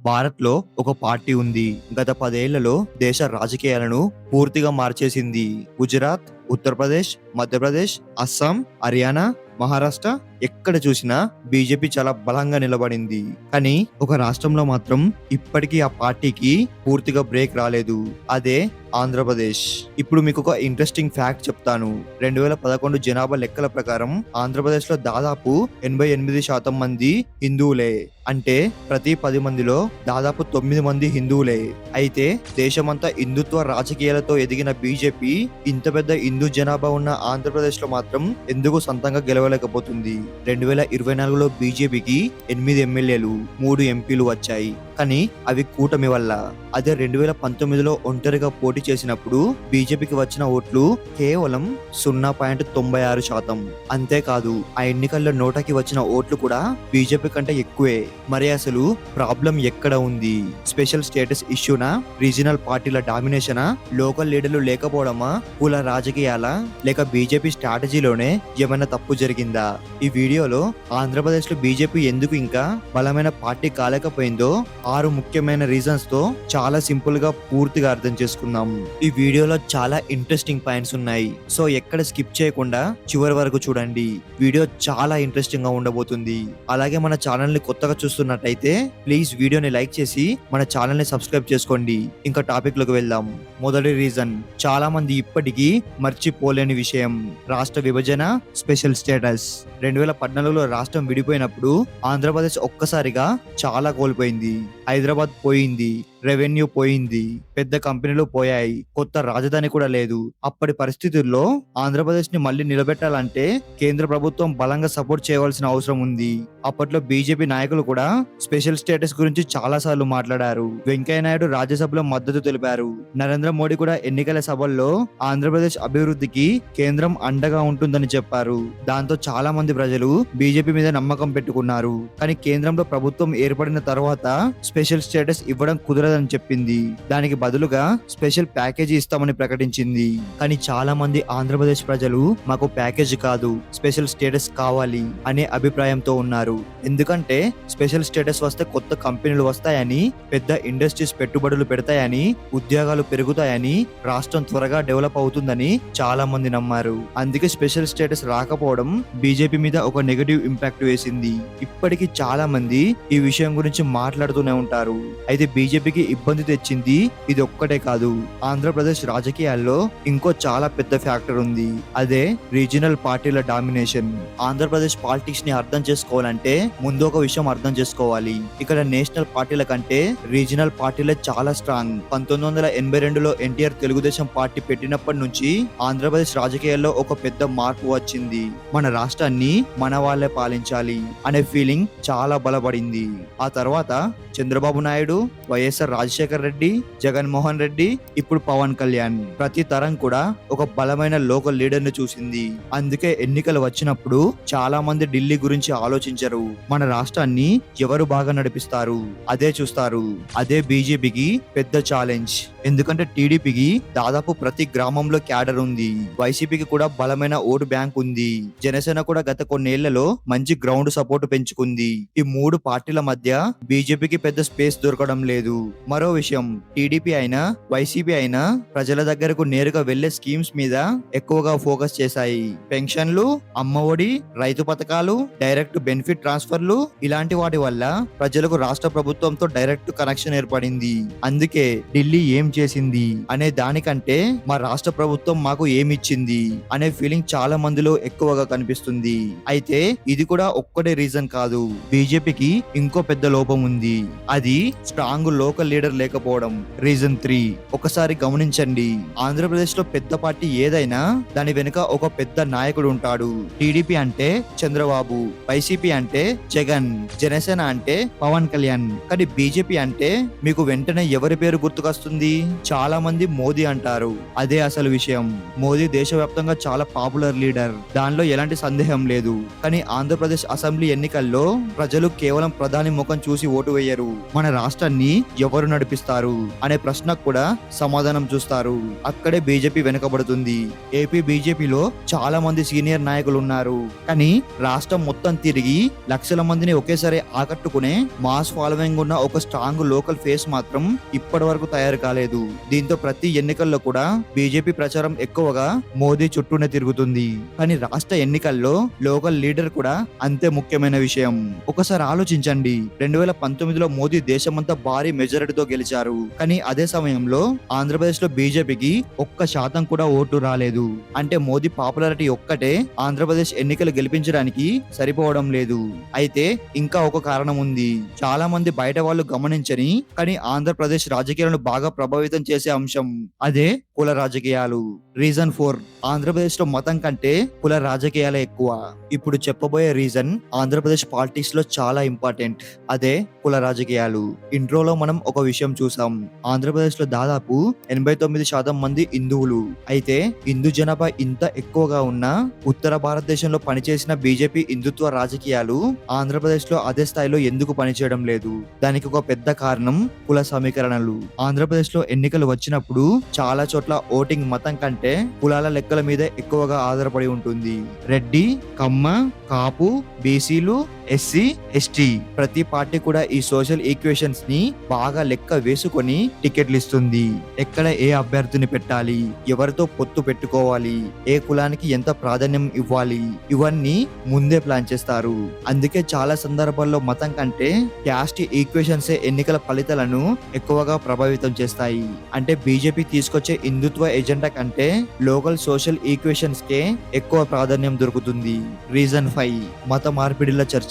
భారత్లో ఒక పార్టీ ఉంది. గత 10 ఏళ్లలో దేశ రాజకీయాలను పూర్తిగా మార్చేసింది. గుజరాత్, ఉత్తరప్రదేశ్, మధ్యప్రదేశ్, అస్సాం, హర్యానా, మహారాష్ట్ర ఎక్కడ చూసినా బీజేపీ చాలా బలంగా నిలబడింది. కానీ ఒక రాష్ట్రంలో మాత్రం ఇప్పటికీ ఆ పార్టీకి పూర్తిగా బ్రేక్ రాలేదు. అదే ఆంధ్రప్రదేశ్. ఇప్పుడు మీకు ఒక ఇంట్రెస్టింగ్ ఫ్యాక్ట్ చెప్తాను. 2011 జనాభా లెక్కల ప్రకారం ఆంధ్రప్రదేశ్ లో దాదాపు 88% మంది హిందువులే. అంటే ప్రతి 10 మందిలో దాదాపు 9 మంది హిందువులే. అయితే దేశమంతా హిందుత్వ రాజకీయాలతో ఎదిగిన బీజేపీ ఇంత పెద్ద హిందూ జనాభా ఉన్న ఆంధ్రప్రదేశ్ లో మాత్రం ఎందుకు సొంతంగా గెలవలేకపోతుంది? 2024లో బీజేపీకి 8 ఎమ్మెల్యేలు, 3 ఎంపీలు వచ్చాయి. కానీ అవి కూటమి వల్ల. అదే 2019లో ఒంటరిగా పోటీ చేసినప్పుడు బీజేపీకి వచ్చిన ఓట్లు కేవలం 0.96%. అంతేకాదు ఆ ఎన్నికల్లో నోటాకి వచ్చిన ఓట్లు కూడా బీజేపీ కంటే ఎక్కువే. మరి అసలు ప్రాబ్లం ఎక్కడ ఉంది? స్పెషల్ స్టేటస్ ఇష్యూనా, రీజనల్ పార్టీల డామినేషనా, లోకల్ లీడర్లు లేకపోవడమా, కుల రాజకీయాలా, లేక బీజేపీ స్ట్రాటజీలోనే ఏమైనా తప్పు జరిగిందా? ఈ వీడియోలో ఆంధ్రప్రదేశ్ లో బీజేపీ ఎందుకు ఇంకా బలమైన పార్టీ కాలేకపోయిందో 6 ముఖ్యమైన రీజన్స్ తో చాలా సింపుల్ గా పూర్తిగా అర్థం చేసుకుందాం. ఈ వీడియోలో చాలా ఇంట్రెస్టింగ్ పాయింట్స్ ఉన్నాయి. సో ఎక్కడ స్కిప్ చేయకుండా చివరి వరకు చూడండి. వీడియో చాలా ఇంట్రెస్టింగ్ గా ఉండబోతుంది. అలాగే మన ఛానల్ ని కొత్తగా చూస్తున్నట్టయితే ప్లీజ్ వీడియోని లైక్ చేసి మన ఛానల్ ని సబ్స్క్రైబ్ చేసుకోండి. ఇంకా టాపిక్ లోకి వెళ్దాం. మొదటి రీజన్, చాలా మంది ఇప్పటికీ మర్చిపోలేని విషయం, రాష్ట్ర విభజన, స్పెషల్ స్టేటస్. 2014లో రాష్ట్రం విడిపోయినప్పుడు ఆంధ్రప్రదేశ్ ఒక్కసారిగా చాలా కోల్పోయింది. హైదరాబాద్ పోయింది, రెవెన్యూ పోయింది, పెద్ద కంపెనీలు పోయాయి, కొత్త రాజధాని కూడా లేదు. అప్పటి పరిస్థితుల్లో ఆంధ్రప్రదేశ్ ని మళ్ళీ నిలబెట్టాలంటే కేంద్ర ప్రభుత్వం బలంగా సపోర్ట్ చేయవలసిన అవసరం ఉంది. అప్పట్లో బీజేపీ నాయకులు కూడా స్పెషల్ స్టేటస్ గురించి చాలా సార్లు మాట్లాడారు. వెంకయ్య నాయుడు రాజ్యసభలో మద్దతు తెలిపారు. నరేంద్ర మోడీ కూడా ఎన్నికల సభల్లో ఆంధ్రప్రదేశ్ అభివృద్ధికి కేంద్రం అండగా ఉంటుందని చెప్పారు. దాంతో చాలా మంది ప్రజలు బీజేపీ మీద నమ్మకం పెట్టుకున్నారు. కానీ కేంద్రంలో ప్రభుత్వం ఏర్పడిన తర్వాత స్పెషల్ స్టేటస్ ఇవ్వడం కుదరదని చెప్పింది. దానికి బదులుగా స్పెషల్ ప్యాకేజీ ఇస్తామని ప్రకటించింది. కానీ చాలా మంది ఆంధ్రప్రదేశ్ ప్రజలు మాకు ప్యాకేజీ కాదు, స్పెషల్ స్టేటస్ కావాలి అనే అభిప్రాయంతో ఉన్నారు. ఎందుకంటే స్పెషల్ స్టేటస్ వస్తే కొత్త కంపెనీలు వస్తాయని, పెద్ద ఇండస్ట్రీస్ పెట్టుబడులు పెడతాయని, ఉద్యోగాలు పెరుగుతాయని, రాష్ట్రం త్వరగా డెవలప్ అవుతుందని చాలా మంది నమ్మారు. అందుకే స్పెషల్ స్టేటస్ రాకపోవడం బీజేపీ మీద ఒక నెగటివ్ ఇంపాక్ట్ వేసింది. ఇప్పటికీ చాలా మంది ఈ విషయం గురించి మాట్లాడుతూనే ఉంటారు. అయితే బీజేపీకి ఇబ్బంది తెచ్చింది ఇది ఒక్కటే కాదు. ఆంధ్రప్రదేశ్ రాజకీయాల్లో ఇంకో చాలా పెద్ద ఫ్యాక్టర్ ఉంది. అదే రీజనల్ పార్టీల డామినేషన్. ఆంధ్రప్రదేశ్ పాలిటిక్స్ ని అర్థం చేసుకోవాలంటే ముందు ఒక విషయం అర్థం చేసుకోవాలి. ఇక్కడ నేషనల్ పార్టీల కంటే రీజనల్ పార్టీలే చాలా స్ట్రాంగ్. 1982లో ఎన్టీఆర్ తెలుగుదేశం పార్టీ పెట్టినప్పటి నుంచి ఆంధ్రప్రదేశ్ రాజకీయాల్లో ఒక పెద్ద మార్పు వచ్చింది. మన రాష్ట్రాన్ని మన వాళ్ళే పాలించాలి అనే ఫీలింగ్ చాలా బలపడింది. ఆ తర్వాత చంద్రబాబు నాయుడు, వైఎస్ఆర్ రాజశేఖర్ రెడ్డి, జగన్మోహన్ రెడ్డి, ఇప్పుడు పవన్ కళ్యాణ్. ప్రతి తరం కూడా ఒక బలమైన లోకల్ లీడర్ ని చూసింది. అందుకే ఎన్నికలు వచ్చినప్పుడు చాలా మంది ఢిల్లీ గురించి ఆలోచించరు. మన రాష్ట్రాన్ని ఎవరు బాగా నడిపిస్తారు అదే చూస్తారు. అదే బీజేపీకి పెద్ద ఛాలెంజ్. ఎందుకంటే టీడీపీకి దాదాపు ప్రతి గ్రామంలో క్యాడర్ ఉంది. వైసీపీకి కూడా బలమైన ఓటు బ్యాంక్ ఉంది. జనసేన కూడా గత కొన్నేళ్లలో మంచి గ్రౌండ్ సపోర్ట్ పెంచుకుంది. ఈ 3 పార్టీల మధ్య బీజేపీకి పెద్ద స్పేస్ దొరకడం లేదు. మరో విషయం, టీడీపీ అయినా వైసీపీ అయినా ప్రజల దగ్గరకు నేరుగా వెళ్లే స్కీమ్స్ మీద ఎక్కువగా ఫోకస్ చేశాయి. పెన్షన్లు, అమ్మఒడి, రైతు పథకాలు, డైరెక్ట్ బెనిఫిట్ ట్రాన్స్ఫర్లు, ఇలాంటి వాటి వల్ల ప్రజలకు రాష్ట్ర ప్రభుత్వంతో డైరెక్ట్ కనెక్షన్ ఏర్పడింది. అందుకే ఢిల్లీ ఏం చేసింది అనే దానికంటే మా రాష్ట్ర ప్రభుత్వం మాకు ఏమిచ్చింది అనే ఫీలింగ్ చాలా మందిలో ఎక్కువగా కనిపిస్తుంది. అయితే ఇది కూడా ఒక్కటే రీజన్ కాదు. బీజేపీకి ఇంకో పెద్ద లోపం ఉంది. అది స్ట్రాంగ్ లోకల్ లీడర్ లేకపోవడం. రీజన్ 3, ఒకసారి గమనించండి. ఆంధ్రప్రదేశ్ లో పెద్ద పార్టీ ఏదైనా దాని వెనుక ఒక పెద్ద నాయకుడు ఉంటాడు. టీడీపీ అంటే చంద్రబాబు, వైసీపీ అంటే జగన్, జనసేన అంటే పవన్ కళ్యాణ్. కానీ బీజేపీ అంటే మీకు వెంటనే ఎవరి పేరు గుర్తుకొస్తుంది? చాలా మంది మోదీ అంటారు. అదే అసలు విషయం. మోదీ దేశవ్యాప్తంగా చాలా పాపులర్ లీడర్, దానిలో ఎలాంటి సందేహం లేదు. కానీ ఆంధ్రప్రదేశ్ అసెంబ్లీ ఎన్నికల్లో ప్రజలు కేవలం ప్రధాని ముఖం చూసి ఓటు వేయరు. మన రాష్ట్రాన్ని ఎవరు నడిపిస్తారు అనే ప్రశ్నకు కూడా సమాధానం చూస్తారు. అక్కడే బీజేపీ వెనుకబడుతుంది. ఏపీ బీజేపీలో చాలా మంది సీనియర్ నాయకులు ఉన్నారు. కానీ రాష్ట్రం మొత్తం తిరిగి లక్షల మందిని ఒకేసారి ఆకట్టుకునే మాస్ ఫాలోయింగ్ ఉన్న ఒక స్ట్రాంగ్ లోకల్ ఫేస్ మాత్రం ఇప్పటి వరకు తయారు కాలేదు. దీంతో ప్రతి ఎన్నికల్లో కూడా బీజేపీ ప్రచారం ఎక్కువగా మోదీ చుట్టూనే తిరుగుతుంది. కానీ రాష్ట్ర ఎన్నికల్లో లోకల్ లీడర్ కూడా అంతే ముఖ్యమైన విషయం. ఒకసారి ఆలోచించండి, 2019లో మోదీ దేశమంతా భారీ మెజారిటీతో గెలిచారు. కానీ అదే సమయంలో ఆంధ్రప్రదేశ్ లో బీజేపీకి 1% కూడా ఓటు రాలేదు. అంటే మోదీ పాపులారిటీ ఒక్కటే ఆంధ్రప్రదేశ్ ఎన్నికలు గెలిపించడానికి సరిపోవడం లేదు. అయితే ఇంకా ఒక కారణం ఉంది. చాలా మంది బయట వాళ్ళు గమనించని కానీ ఆంధ్రప్రదేశ్ రాజకీయాలను బాగా ప్రభావితం చేసే అంశం. అదే కుల రాజకీయాలు. రీజన్ 4, ఆంధ్రప్రదేశ్ లో మతం కంటే కుల రాజకీయాలే ఎక్కువ. ఇప్పుడు చెప్పబోయే రీజన్ ఆంధ్రప్రదేశ్ పాలిటిక్స్ లో చాలా ఇంపార్టెంట్. అదే కుల రాజకీయాలు. ఇంట్రోలో మనం ఒక విషయం చూసాం. ఆంధ్రప్రదేశ్ లో దాదాపు 89% మంది హిందువులు. అయితే హిందూ జనాభా ఇంత ఎక్కువగా ఉన్న ఉత్తర భారతదేశంలో పనిచేసిన బీజేపీ హిందుత్వ రాజకీయాలు ఆంధ్రప్రదేశ్ లో అదే స్థాయిలో ఎందుకు పనిచేయడం లేదు? దానికి ఒక పెద్ద కారణం కుల సమీకరణలు. ఆంధ్రప్రదేశ్ లో ఎన్నికలు వచ్చినప్పుడు చాలా చోట్ల ఓటింగ్ మతం కంటే కులాల లెక్కల మీద ఎక్కువగా ఆధారపడి ఉంటుంది. రెడ్డి, కమ్మ, కాపు, బీసీలు, ఎస్సీ, ఎస్టీ ప్రతి పార్టీ కూడా ఈ సోషల్ ఈక్వేషన్స్ ని బాగా లెక్క వేసుకొని టికెట్లు ఇస్తుంది. ఎక్కడ ఏ అభ్యర్థిని పెట్టాలి, ఎవరితో పొత్తు పెట్టుకోవాలి, ఏ కులానికి ఎంత ప్రాధాన్యం ఇవ్వాలి, ఇవన్నీ ముందే ప్లాన్ చేస్తారు. అందుకే చాలా సందర్భాల్లో మతం కంటే క్యాస్ట్ ఈక్వేషన్స్ ఎన్నికల ఫలితాలను ఎక్కువగా ప్రభావితం చేస్తాయి. అంటే బీజేపీ తీసుకొచ్చే హిందుత్వ ఎజెండా కంటే లోకల్ సోషల్ ఈక్వేషన్స్ కే ఎక్కువ ప్రాధాన్యం దొరుకుతుంది. రీజన్ 5, మత మార్పిడిల చర్చ.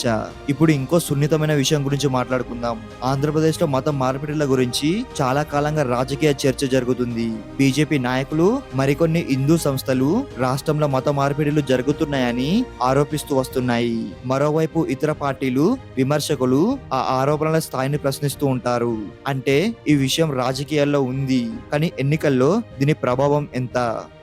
ఇప్పుడు ఇంకో సున్నితమైన విషయం గురించి మాట్లాడుకుందాం. ఆంధ్రప్రదేశ్ లో మత మార్పిడిల గురించి చాలా కాలంగా రాజకీయ చర్చ జరుగుతుంది. బీజేపీ నాయకులు, మరికొన్ని హిందూ సంస్థలు రాష్ట్రంలో మత మార్పిడిలు జరుగుతున్నాయని ఆరోపిస్తూ వస్తున్నాయి. మరోవైపు ఇతర పార్టీలు, విమర్శకులు ఆ ఆరోపణల స్థాయిని ప్రశ్నిస్తూ ఉంటారు. అంటే ఈ విషయం రాజకీయాల్లో ఉంది, కానీ ఎన్నికల్లో దీని ప్రభావం ఎంత?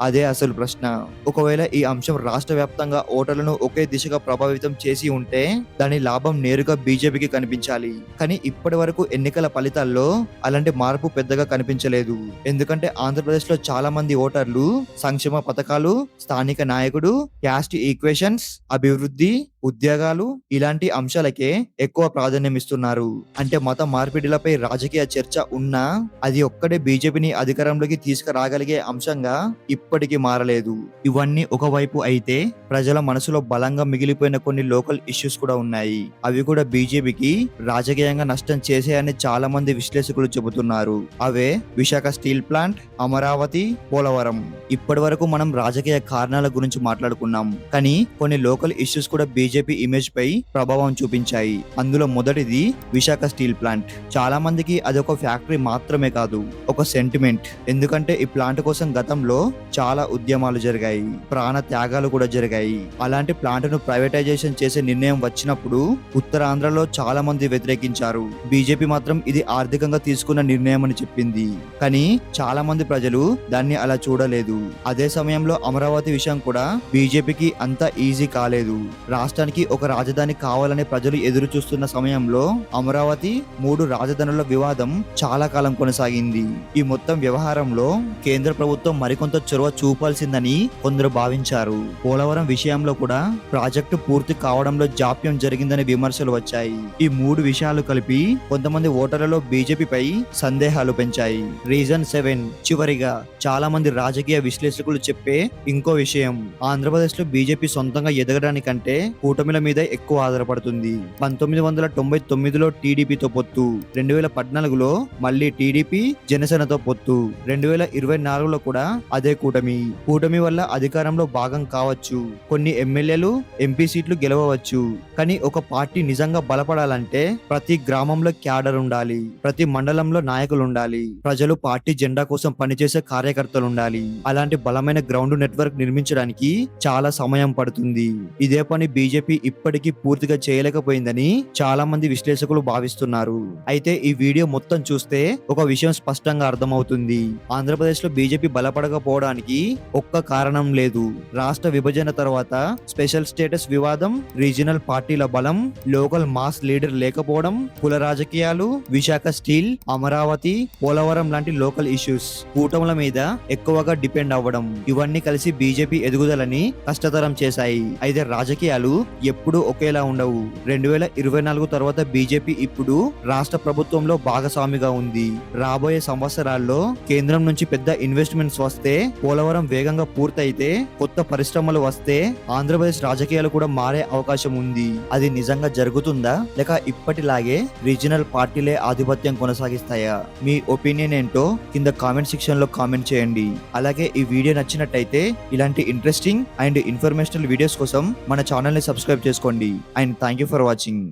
అదే అసలు ప్రశ్న. ఒకవేళ ఈ అంశం రాష్ట్ర వ్యాప్తంగా ఓటర్లను ఒకే దిశగా ప్రభావితం చేసి ఉంటే దాని లాభం నేరుగా బీజేపీకి కనిపించాలి. కానీ ఇప్పటి వరకు ఎన్నికల ఫలితాల్లో అలాంటి మార్పు పెద్దగా కనిపించలేదు. ఎందుకంటే ఆంధ్రప్రదేశ్ లో చాలా మంది ఓటర్లు సంక్షేమ పథకాలు, స్థానిక నాయకుడు, క్యాస్ట్ ఈక్వేషన్స్, అభివృద్ధి, ఉద్యోగాలు ఇలాంటి అంశాలకే ఎక్కువ ప్రాధాన్యం ఇస్తున్నారు. అంటే మత మార్పిడిలపై రాజకీయ చర్చ ఉన్నా అది ఒక్కడే బీజేపీని అధికారంలోకి తీసుకురాగలిగే అంశంగా ఇప్పటికీ మారలేదు. ఇవన్నీ ఒకవైపు అయితే ప్రజల మనసులో బలంగా మిగిలిపోయిన కొన్ని లోకల్ ఇష్యూస్ కూడా ఉన్నాయి. అవి కూడా బీజేపీకి రాజకీయంగా నష్టం చేసాయని చాలా మంది విశ్లేషకులు చెబుతున్నారు. అవే విశాఖ స్టీల్ ప్లాంట్, అమరావతి, పోలవరం. ఇప్పటి వరకు మనం రాజకీయ కారణాల గురించి మాట్లాడుకున్నాం, కానీ కొన్ని లోకల్ ఇష్యూస్ కూడా బీజేపీ ఇమేజ్ పై ప్రభావం చూపించాయి. అందులో మొదటిది విశాఖ స్టీల్ ప్లాంట్. చాలా మందికి అది ఒక ఫ్యాక్టరీ మాత్రమే కాదు, ఒక సెంటిమెంట్. ఎందుకంటే ఈ ప్లాంట్ కోసం గతంలో చాలా ఉద్యమాలు జరిగాయి, ప్రాణ త్యాగాలు కూడా జరిగాయి. అలాంటి ప్లాంట్ ను ప్రైవేటైజేషన్ చేసే నిర్ణయం వచ్చినప్పుడు ఉత్తరాంధ్రలో చాలా మంది వ్యతిరేకించారు. బీజేపీ మాత్రం ఇది ఆర్థికంగా తీసుకున్న నిర్ణయం అని చెప్పింది. కానీ చాలా మంది ప్రజలు దాన్ని అలా చూడలేదు. అదే సమయంలో అమరావతి విషయం కూడా బీజేపీకి అంత ఈజీ కాలేదు. రాష్ట్రానికి ఒక రాజధాని కావాలని ప్రజలు ఎదురు చూస్తున్న సమయంలో అమరావతి 3 రాజధానుల వివాదం చాలా కాలం కొనసాగింది. ఈ మొత్తం వ్యవహారంలో కేంద్ర ప్రభుత్వం మరికొంత చొరవ చూపాల్సిందని కొందరు భావించారు. పోలవరం విషయంలో కూడా ప్రాజెక్టు పూర్తి కావడంలో జాప్యం జరిగిందనే విమర్శలు వచ్చాయి. ఈ 3 విషయాలు కలిపి కొంతమంది ఓటర్లలో బీజేపీపై సందేహాలు పెంచాయి. రీజన్ 7, చివరిగా చాలా మంది రాజకీయ విశ్లేషకులు చెప్పే ఇంకో విషయం. ఆంధ్రప్రదేశ్ లో బీజేపీ సొంతంగా ఎదగడానికంటే కూటమిల మీద ఎక్కువ ఆధారపడుతుంది. 1999లో టీడీపీతో పొత్తు, 2014లో మళ్ళీ టీడీపీ జనసేనతో పొత్తు, 2024లో కూడా అదే కూటమి వల్ల అధికారంలో భాగం కావచ్చు, కొన్ని ఎమ్మెల్యేలు, ఎంపీ సీట్లు గెలవవచ్చు. కానీ ఒక పార్టీ నిజంగా బలపడాలంటే ప్రతి గ్రామంలో క్యాడర్ ఉండాలి, ప్రతి మండలంలో నాయకులు ఉండాలి, ప్రజలు పార్టీ జెండా కోసం పనిచేసే కార్యకర్తలు ఉండాలి. అలాంటి బలమైన గ్రౌండ్ నెట్వర్క్ నిర్మించడానికి చాలా సమయం పడుతుంది. ఇదే పని బీజేపీ బీజేపీ ఇప్పటికీ పూర్తిగా చేయలేకపోయిందని చాలా మంది విశ్లేషకులు భావిస్తున్నారు. అయితే ఈ వీడియో మొత్తం చూస్తే ఒక విషయం స్పష్టంగా అర్థమవుతుంది. ఆంధ్రప్రదేశ్ లో బీజేపీ బలపడకపోవడానికి ఒక్క కారణం లేదు. రాష్ట్ర విభజన తర్వాత స్పెషల్ స్టేటస్ వివాదం, రీజనల్ పార్టీల బలం, లోకల్ మాస్ లీడర్ లేకపోవడం, కుల రాజకీయాలు, విశాఖ స్టీల్, అమరావతి, పోలవరం లాంటి లోకల్ ఇష్యూస్, కూటముల మీద ఎక్కువగా డిపెండ్ అవ్వడం, ఇవన్నీ కలిసి బీజేపీ ఎదుగుదలని కష్టతరం చేశాయి. అయితే రాజకీయాలు ఎప్పుడూ ఒకేలా ఉండవు. 2024 తర్వాత బీజేపీ ఇప్పుడు రాష్ట్ర ప్రభుత్వంలో భాగస్వామిగా ఉంది. రాబోయే సంవత్సరాల్లో కేంద్రం నుంచి పెద్ద ఇన్వెస్ట్మెంట్స్ వస్తే, పోలవరం వేగంగా పూర్తయితే, కొత్త పరిశ్రమలు వస్తే ఆంధ్రప్రదేశ్ రాజకీయాలు కూడా మారే అవకాశం ఉంది. అది నిజంగా జరుగుతుందా, లేక ఇప్పటిలాగే రీజనల్ పార్టీలే ఆధిపత్యం కొనసాగిస్తాయా? మీ ఒపీనియన్ ఏంటో కింద కామెంట్ సెక్షన్ లో కామెంట్ చేయండి. అలాగే ఈ వీడియో నచ్చినట్టయితే ఇలాంటి ఇంట్రెస్టింగ్ అండ్ ఇన్ఫర్మేషనల్ వీడియోస్ కోసం మన ఛానల్ ని సబ్స్క్రైబ్ చేసుకోండి. And thank you for watching.